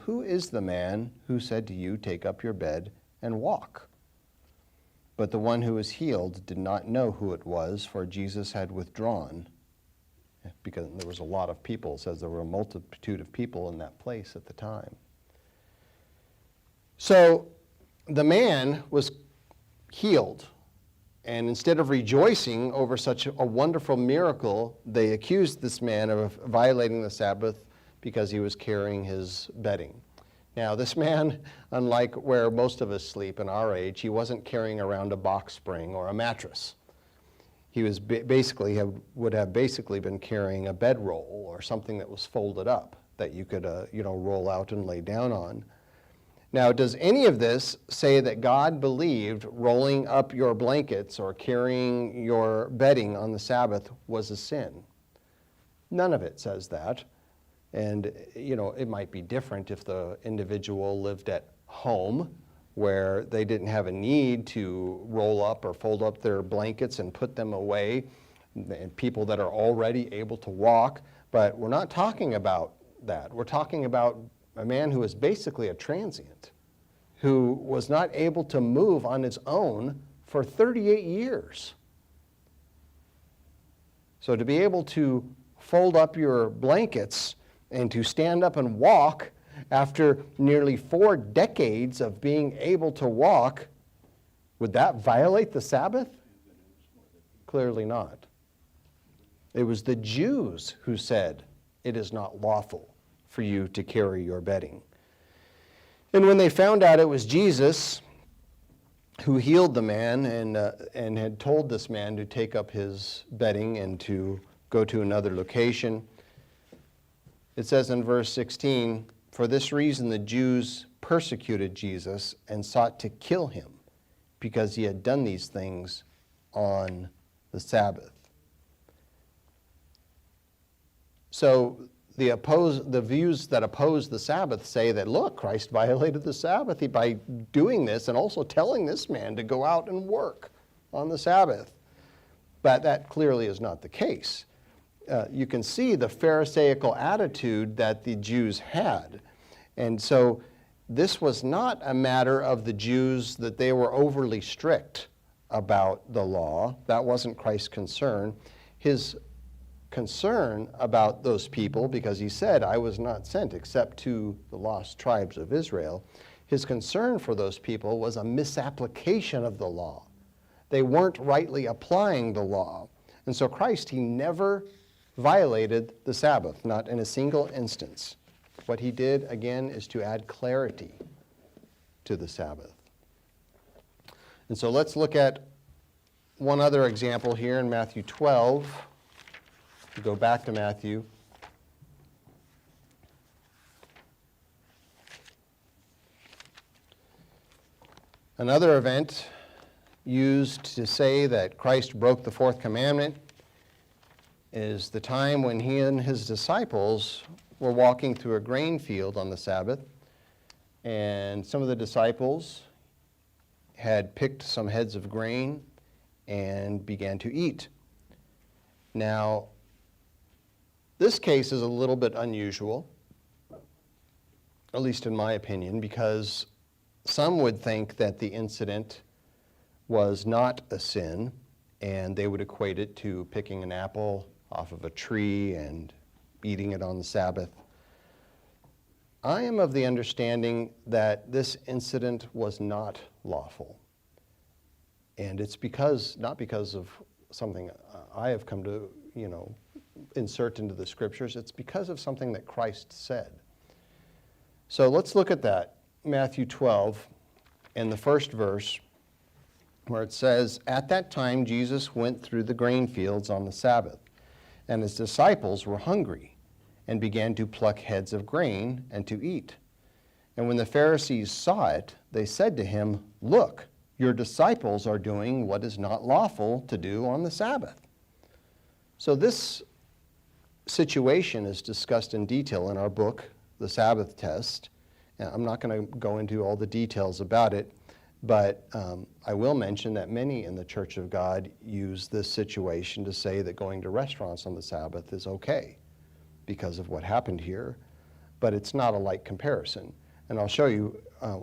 Who is the man who said to you, "Take up your bed and walk"? But the one who was healed did not know who it was, for Jesus had withdrawn, because there was a lot of people. It says there were a multitude of people in that place at the time. So the man was healed. And instead of rejoicing over such a wonderful miracle, they accused this man of violating the Sabbath because he was carrying his bedding. Now, this man, unlike where most of us sleep in our age, he wasn't carrying around a box spring or a mattress. He was would have basically been carrying a bedroll or something that was folded up that you could roll out and lay down on. Now, does any of this say that God believed rolling up your blankets or carrying your bedding on the Sabbath was a sin? None of it says that. And, it might be different if the individual lived at home where they didn't have a need to roll up or fold up their blankets and put them away, and people that are already able to walk. But we're not talking about that. We're talking about a man who is basically a transient, who was not able to move on his own for 38 years. So to be able to fold up your blankets and to stand up and walk after nearly 4 decades of being able to walk, would that violate the Sabbath? Clearly not. It was the Jews who said, "It is not lawful for you to carry your bedding." And when they found out it was Jesus who healed the man and had told this man to take up his bedding and to go to another location, it says in verse 16, "For this reason the Jews persecuted Jesus and sought to kill him, because he had done these things on the Sabbath." So the views that oppose the Sabbath say that, look, Christ violated the Sabbath by doing this and also telling this man to go out and work on the Sabbath. But that clearly is not the case. You can see the Pharisaical attitude that the Jews had. And so this was not a matter of the Jews that they were overly strict about the law. That wasn't Christ's concern. His concern about those people, because he said, I was not sent except to the lost tribes of Israel, his concern for those people was a misapplication of the law. They weren't rightly applying the law. And so Christ, he never violated the Sabbath, not in a single instance. What he did, again, is to add clarity to the Sabbath. And so let's look at one other example here in Matthew 12. We go back to Matthew. Another event used to say that Christ broke the fourth commandment is the time when he and his disciples were walking through a grain field on the Sabbath, and some of the disciples had picked some heads of grain and began to eat. Now, this case is a little bit unusual, at least in my opinion, because some would think that the incident was not a sin, and they would equate it to picking an apple off of a tree and eating it on the Sabbath. I am of the understanding that this incident was not lawful. And it's not because of something I have come to, insert into the scriptures. It's because of something that Christ said. So let's look at that. Matthew 12, in the first verse, where it says, At that time Jesus went through the grain fields on the Sabbath, and his disciples were hungry, and began to pluck heads of grain and to eat. And when the Pharisees saw it, they said to him, Look, your disciples are doing what is not lawful to do on the Sabbath. So this situation is discussed in detail in our book, The Sabbath Test. And I'm not going to go into all the details about it, but I will mention that many in the Church of God use this situation to say that going to restaurants on the Sabbath is okay because of what happened here, but it's not a light comparison. And I'll show you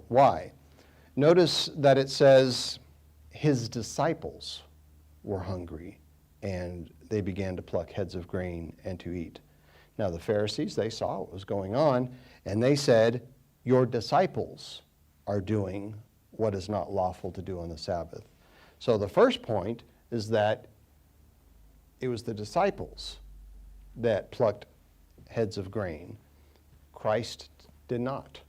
why. Notice that it says his disciples were hungry, and they began to pluck heads of grain and to eat. Now the Pharisees, they saw what was going on, and they said, your disciples are doing what is not lawful to do on the Sabbath. So the first point is that it was the disciples that plucked heads of grain. Christ did not.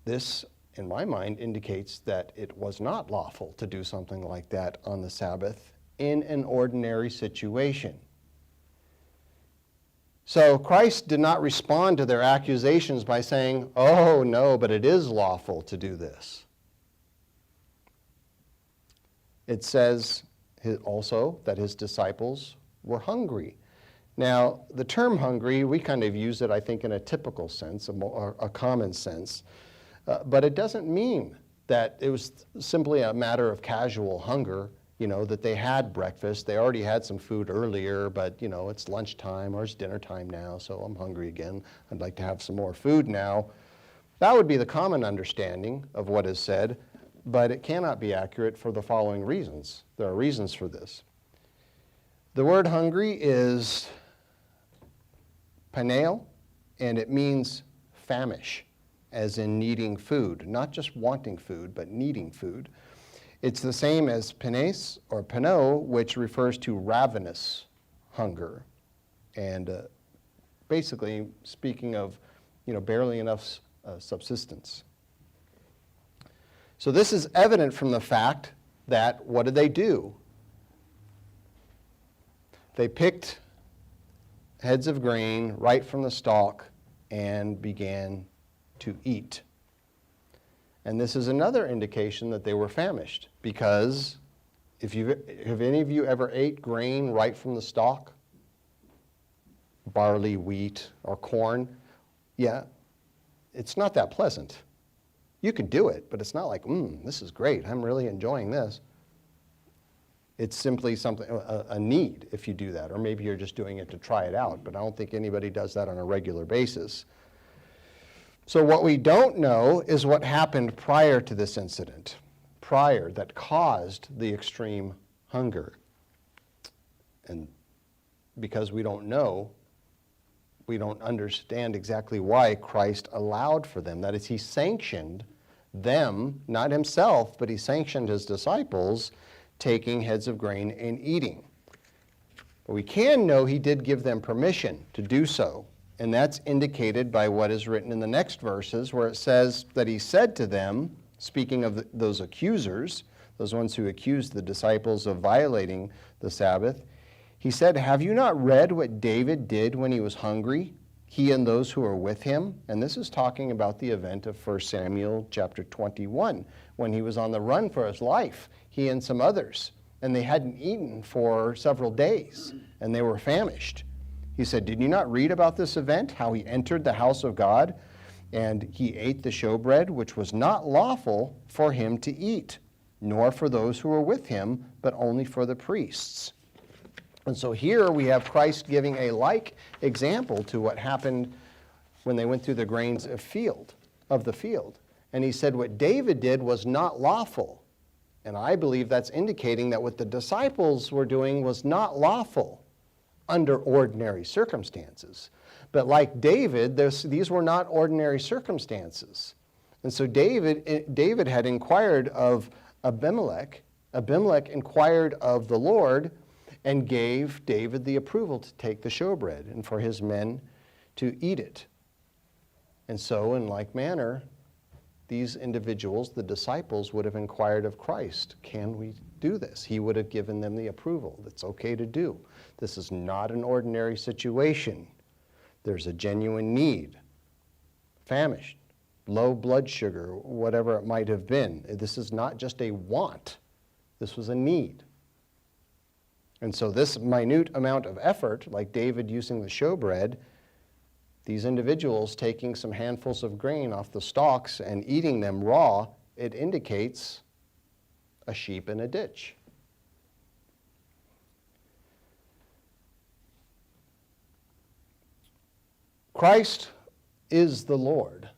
This, in my mind, indicates that it was not lawful to do something like that on the Sabbath in an ordinary situation. So Christ did not respond to their accusations by saying, oh, no, but it is lawful to do this. It says also that his disciples were hungry. Now, the term hungry, we kind of use it, I think, in a typical sense, a common sense. But it doesn't mean that it was simply a matter of casual hunger, that they had breakfast. They already had some food earlier, but, it's lunchtime or it's dinner time now, so I'm hungry again. I'd like to have some more food now. That would be the common understanding of what is said, but it cannot be accurate for the following reasons. There are reasons for this. The word hungry is paneo, and it means famish, as in needing food, not just wanting food, but needing food. It's the same as penes or pano, which refers to ravenous hunger. And basically speaking of, barely enough subsistence. So this is evident from the fact that, what did they do? They picked heads of grain right from the stalk and began to eat. And this is another indication that they were famished, because have any of you ever ate grain right from the stalk? barley, wheat, or corn, yeah, it's not that pleasant. You could do it, but it's not like, this is great, I'm really enjoying this. It's simply something, a need if you do that, or maybe you're just doing it to try it out, but I don't think anybody does that on a regular basis. So what we don't know is what happened prior to this incident, that caused the extreme hunger. And because we don't know, we don't understand exactly why Christ allowed for them. That is, he sanctioned them, not himself, but he sanctioned his disciples taking heads of grain and eating. But we can know he did give them permission to do so, and that's indicated by what is written in the next verses, where it says that he said to them, speaking of those accusers, those ones who accused the disciples of violating the Sabbath, he said, "Have you not read what David did when he was hungry, he and those who were with him?" And this is talking about the event of 1 Samuel chapter 21, when he was on the run for his life, he and some others, and they hadn't eaten for several days, and they were famished. He said, "Did you not read about this event, how he entered the house of God, and he ate the showbread, which was not lawful for him to eat, nor for those who were with him, but only for the priests?" And so here we have Christ giving a like example to what happened when they went through the grains of the field. And he said what David did was not lawful. And I believe that's indicating that what the disciples were doing was not lawful under ordinary circumstances. But like David, these were not ordinary circumstances. And so David had inquired of Abimelech. Abimelech inquired of the Lord and gave David the approval to take the showbread and for his men to eat it. And so in like manner, these individuals, the disciples, would have inquired of Christ, "Can we do this?" He would have given them the approval. It's okay to do. This is not an ordinary situation. There's a genuine need, famished, low blood sugar, whatever it might have been. This is not just a want. This was a need. And so this minute amount of effort, like David using the showbread, these individuals taking some handfuls of grain off the stalks and eating them raw, it indicates a sheep in a ditch. Christ is the Lord.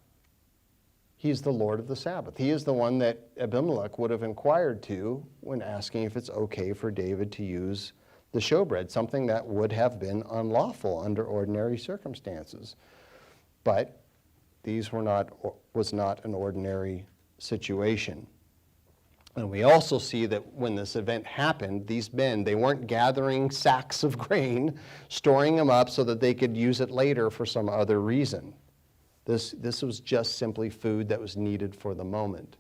He's the Lord of the Sabbath. He is the one that Abimelech would have inquired to when asking if it's okay for David to use the showbread, something that would have been unlawful under ordinary circumstances. But was not an ordinary situation. And we also see that when this event happened, these men, they weren't gathering sacks of grain, storing them up so that they could use it later for some other reason. This was just simply food that was needed for the moment.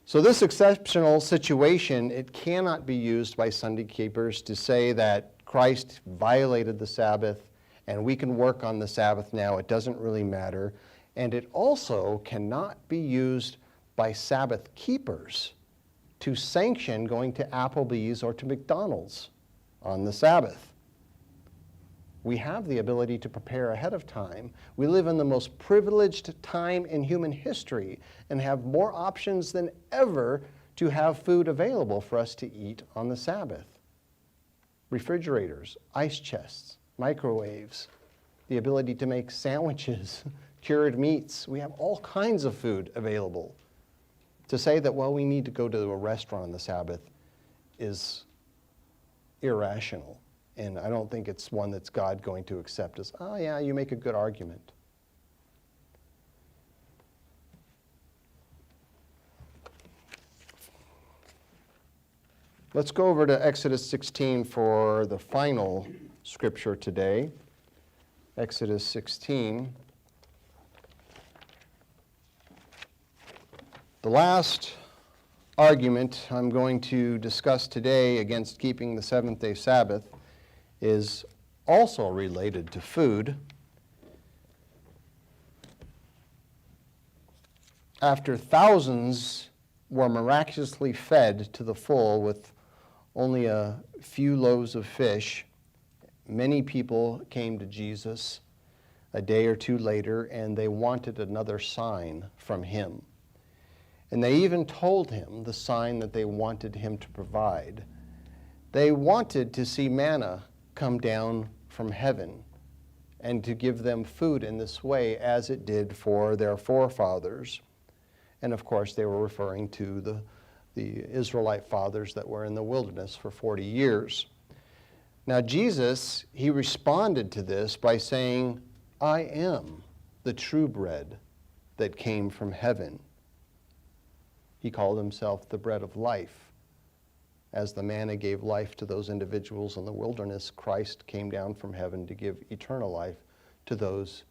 So this exceptional situation, it cannot be used by Sunday keepers to say that Christ violated the Sabbath and we can work on the Sabbath now. It doesn't really matter. And it also cannot be used by Sabbath keepers to sanction going to Applebee's or to McDonald's on the Sabbath. We have the ability to prepare ahead of time. We live in the most privileged time in human history and have more options than ever to have food available for us to eat on the Sabbath. Refrigerators, ice chests, microwaves, the ability to make sandwiches, cured meats. We have all kinds of food available. To say that, well, we need to go to a restaurant on the Sabbath is irrational. And I don't think it's one that's God going to accept as, "Oh yeah, you make a good argument." Let's go over to Exodus 16 for the final scripture today. Exodus 16. The last argument I'm going to discuss today against keeping the seventh-day Sabbath is also related to food. After thousands were miraculously fed to the full with only a few loaves of fish, many people came to Jesus a day or two later, and they wanted another sign from him. And they even told him the sign that they wanted him to provide. They wanted to see manna come down from heaven and to give them food in this way as it did for their forefathers. And of course, they were referring to the Israelite fathers that were in the wilderness for 40 years. Now Jesus, he responded to this by saying, I am the true bread that came from heaven. He called himself the bread of life. As the manna gave life to those individuals in the wilderness, Christ came down from heaven to give eternal life to those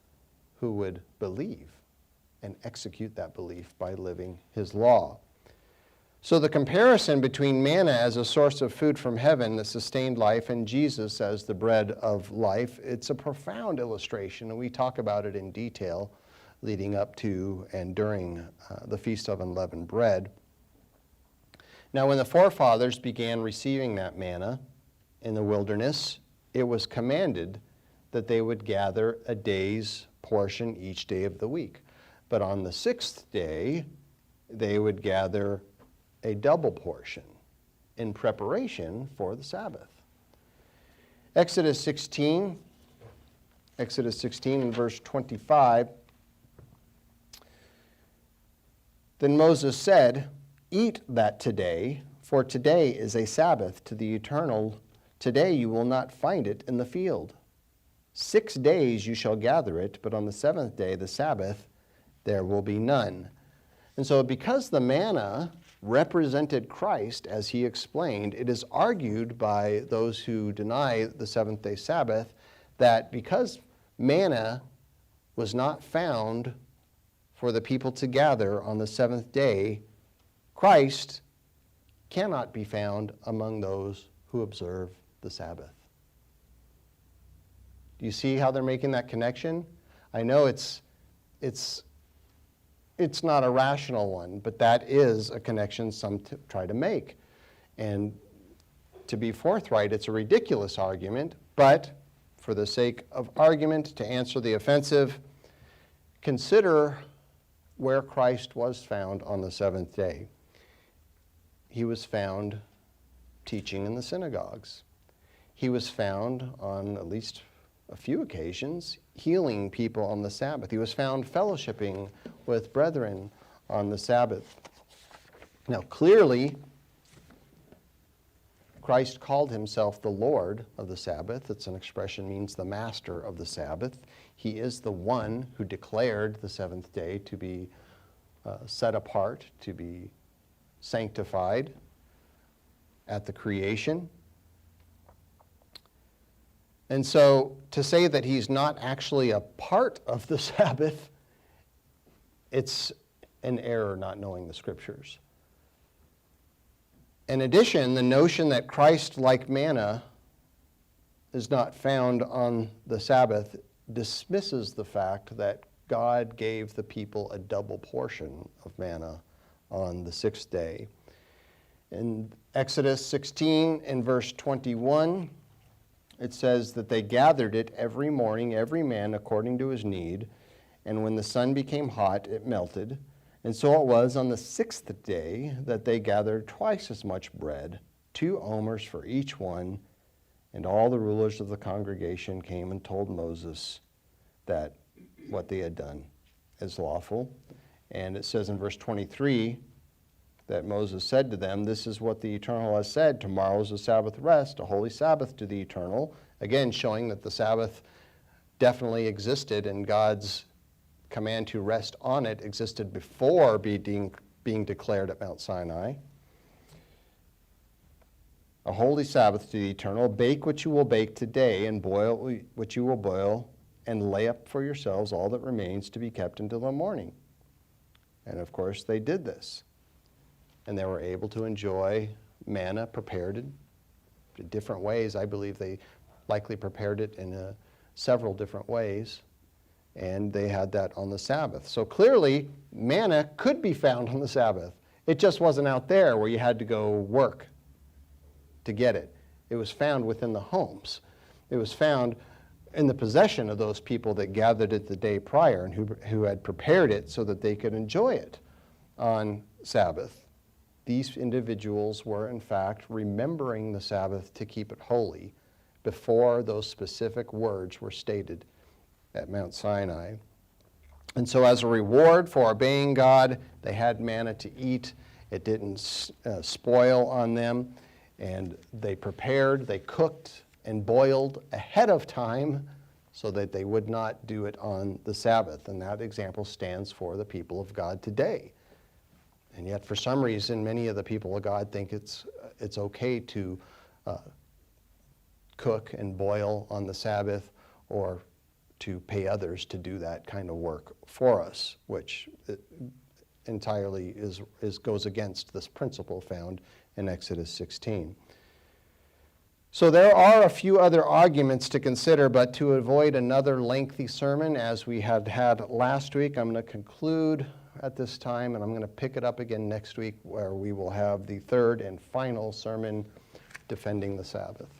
who would believe and execute that belief by living his law. So the comparison between manna as a source of food from heaven that sustained life and Jesus as the bread of life, it's a profound illustration, and we talk about it in detail leading up to and during the Feast of Unleavened Bread. Now, when the forefathers began receiving that manna in the wilderness, it was commanded that they would gather a day's portion each day of the week. But on the sixth day, they would gather a double portion in preparation for the Sabbath. Exodus 16 in verse 25, then Moses said, eat that today, for today is a Sabbath to the Eternal. Today you will not find it in the field. 6 days you shall gather it, but on the seventh day, the Sabbath, there will be none. And so because the manna represented Christ, as he explained, it is argued by those who deny the seventh-day Sabbath that because manna was not found for the people to gather on the seventh day, Christ cannot be found among those who observe the Sabbath. Do you see how they're making that connection? I know it's not a rational one, but that is a connection some try to make. And to be forthright, it's a ridiculous argument, but for the sake of argument, to answer the offensive, consider where Christ was found on the seventh day. He was found teaching in the synagogues. He was found on at least a few occasions healing people on the Sabbath. He was found fellowshipping with brethren on the Sabbath. Now, clearly, Christ called himself the Lord of the Sabbath. It's an expression means the master of the Sabbath. He is the one who declared the seventh day to be set apart, to be sanctified at the creation. And so to say that he's not actually a part of the Sabbath, it's an error not knowing the Scriptures. In addition, the notion that Christ, like manna, is not found on the Sabbath dismisses the fact that God gave the people a double portion of manna on the sixth day. In Exodus 16, in verse 21, it says that they gathered it every morning, every man according to his need, and when the sun became hot, it melted. And so it was on the sixth day that they gathered twice as much bread, 2 omers for each one, and all the rulers of the congregation came and told Moses that what they had done is lawful. And it says in verse 23 that Moses said to them, this is what the Eternal has said, tomorrow is a Sabbath rest, a holy Sabbath to the Eternal. Again, showing that the Sabbath definitely existed and God's command to rest on it existed before being declared at Mount Sinai. A holy Sabbath to the Eternal. Bake what you will bake today and boil what you will boil, and lay up for yourselves all that remains to be kept until the morning. And of course they did this. And they were able to enjoy manna prepared in different ways. I believe they likely prepared it in several different ways. And they had that on the Sabbath. So clearly, manna could be found on the Sabbath. It just wasn't out there where you had to go work to get it. It was found within the homes. It was found in the possession of those people that gathered it the day prior and who had prepared it so that they could enjoy it on Sabbath. These individuals were, in fact, remembering the Sabbath to keep it holy before those specific words were stated at Mount Sinai. And so as a reward for obeying God, they had manna to eat. It didn't spoil on them. And they prepared, they cooked and boiled ahead of time so that they would not do it on the Sabbath. And that example stands for the people of God today. And yet, for some reason, many of the people of God think it's okay to cook and boil on the Sabbath, or to pay others to do that kind of work for us, which entirely goes against this principle found in Exodus 16. So there are a few other arguments to consider, but to avoid another lengthy sermon as we had last week, I'm going to conclude at this time, and I'm going to pick it up again next week, where we will have the third and final sermon, Defending the Sabbath.